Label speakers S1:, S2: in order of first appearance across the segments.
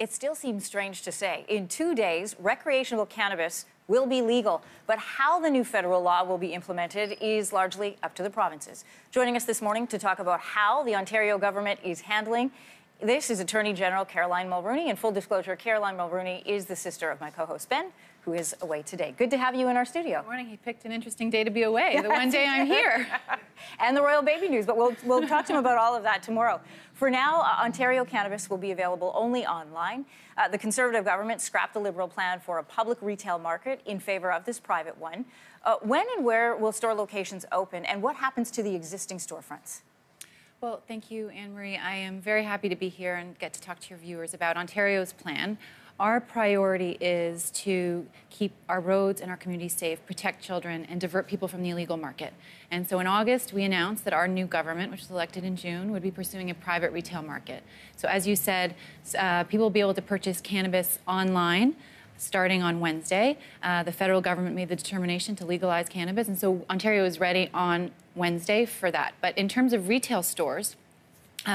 S1: it still seems strange to say. In 2 days, recreational cannabis will be legal, but how the new federal law will be implemented is largely up to the provinces. Joining us this morning to talk about how the Ontario government is handling this is Attorney-General Caroline Mulroney. And full disclosure, Caroline Mulroney is the sister of my co-host Ben, who is away today. Good to have you in our studio.
S2: Good morning. He picked an interesting day to be away, the one day I'm here.
S1: And the royal baby news, but we'll talk to him about all of that tomorrow. For now, Ontario cannabis will be available only online. The Conservative government scrapped the Liberal plan for a public retail market in favour of this private one. When and where will store locations open, and what happens to the existing storefronts?
S2: Well, thank you, Anne-Marie. I am very happy to be here and get to talk to your viewers about Ontario's plan. Our priority is to keep our roads and our communities safe, protect children, and divert people from the illegal market. And so in August, we announced that our new government, which was elected in June, would be pursuing a private retail market. So as you said, people will be able to purchase cannabis online starting on Wednesday. The federal government made the determination to legalize cannabis, and so Ontario is ready on Wednesday for that. But in terms of retail stores,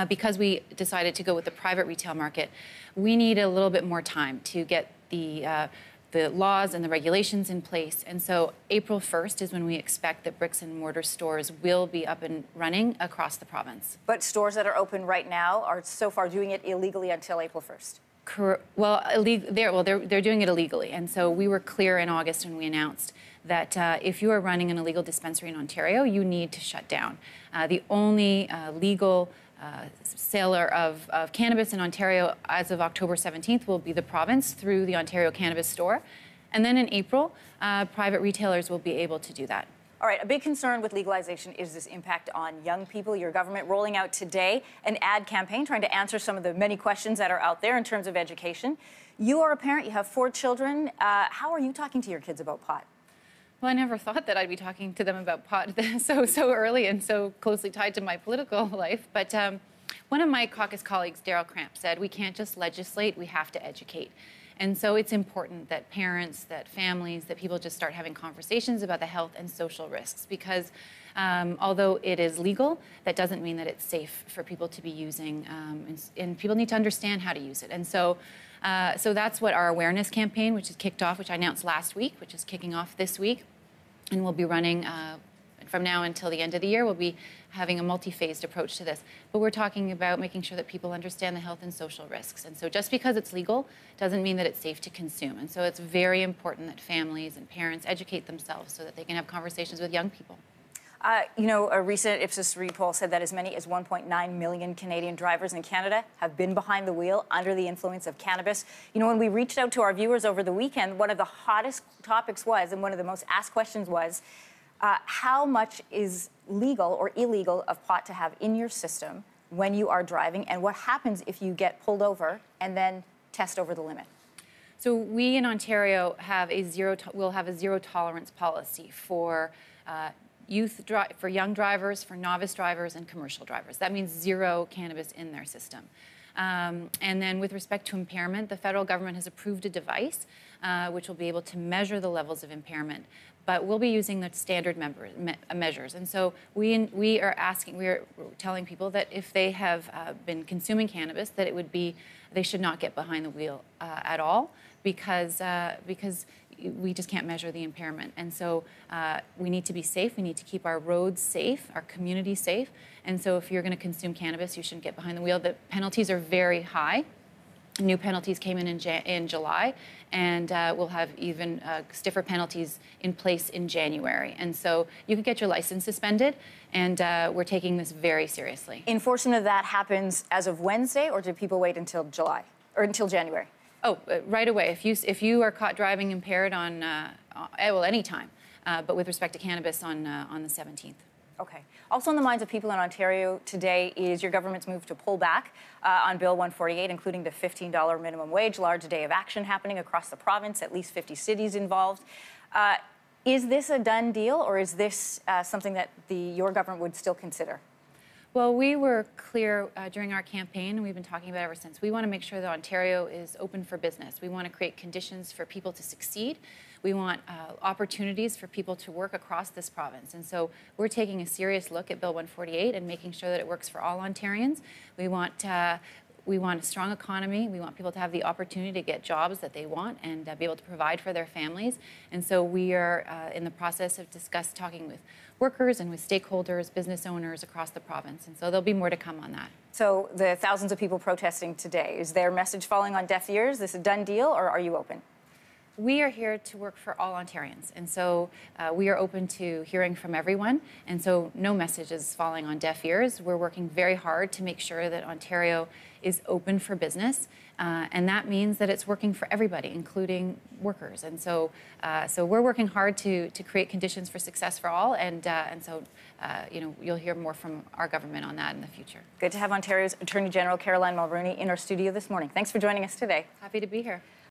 S2: because we decided to go with the private retail market, we need a little bit more time to get the laws and the regulations in place. And so April 1st is when we expect that bricks and mortar stores will be up and running across the province.
S1: But stores that are open right now are so far doing it illegally until April 1st.
S2: Well, they're doing it illegally. And so we were clear in August when we announced that if you are running an illegal dispensary in Ontario, you need to shut down. The only legal seller of cannabis in Ontario as of October 17th will be the province through the Ontario Cannabis Store. And then in April, private retailers will be able to do that.
S1: All right, a big concern with legalization is this impact on young people. Your government rolling out today an ad campaign trying to answer some of the many questions that are out there in terms of education. You are a parent, you have 4 children. How are you talking to your kids about pot?
S2: Well, I never thought that I'd be talking to them about pot so early and so closely tied to my political life. But one of my caucus colleagues, Daryl Cramp, said, we can't just legislate, we have to educate. And so it's important that parents, that families, that people just start having conversations about the health and social risks, because although it is legal, that doesn't mean that it's safe for people to be using, and people need to understand how to use it. And so that's what our awareness campaign, which is kicked off, which I announced last week, which is kicking off this week, and we'll be running from now until the end of the year. We'll be having a multi-phased approach to this. But we're talking about making sure that people understand the health and social risks. And so just because it's legal doesn't mean that it's safe to consume. And so it's very important that families and parents educate themselves so that they can have conversations with young people.
S1: You know, a recent Ipsos poll said that as many as 1.9 million Canadian drivers in Canada have been behind the wheel under the influence of cannabis. You know, when we reached out to our viewers over the weekend, one of the hottest topics was, and one of the most asked questions was, how much is legal or illegal of pot to have in your system when you are driving, and what happens if you get pulled over and then test over the limit?
S2: So we in Ontario have will have a zero tolerance policy for for young drivers, for novice drivers, and commercial drivers. That means zero cannabis in their system. And then with respect to impairment, the federal government has approved a device which will be able to measure the levels of impairment, but we'll be using the standard measures. And so we are telling people that if they have been consuming cannabis, that they should not get behind the wheel at all, because we just can't measure the impairment. And so we need to be safe. We need to keep our roads safe, our community safe. And so if you're going to consume cannabis, you shouldn't get behind the wheel. The penalties are very high. New penalties came in July, and we'll have even stiffer penalties in place in January. And so you could get your license suspended, and we're taking this very seriously.
S1: Enforcement of that happens as of Wednesday, or do people wait until July or until January?
S2: Oh, right away. If you are caught driving impaired on any time, but with respect to cannabis on the 17th.
S1: Okay. Also on the minds of people in Ontario today is your government's move to pull back on Bill 148, including the $15 minimum wage, large day of action happening across the province, at least 50 cities involved. Is this a done deal, or is this something that your government would still consider?
S2: Well, we were clear during our campaign, and we've been talking about it ever since. We want to make sure that Ontario is open for business. We want to create conditions for people to succeed. We want opportunities for people to work across this province. And so we're taking a serious look at Bill 148 and making sure that it works for all Ontarians. We want we want a strong economy. We want people to have the opportunity to get jobs that they want and be able to provide for their families. And so we are in the process of talking with workers and with stakeholders, business owners across the province. And so there'll be more to come on that.
S1: So the thousands of people protesting today, is their message falling on deaf ears? Is this a done deal, or are you open?
S2: We are here to work for all Ontarians, and so we are open to hearing from everyone, and so no message is falling on deaf ears. We're working very hard to make sure that Ontario is open for business, and that means that it's working for everybody, including workers. And so we're working hard to create conditions for success for all, and so you'll hear more from our government on that in the future.
S1: Good to have Ontario's Attorney-General Caroline Mulroney in our studio this morning. Thanks for joining us today.
S2: Happy to be here.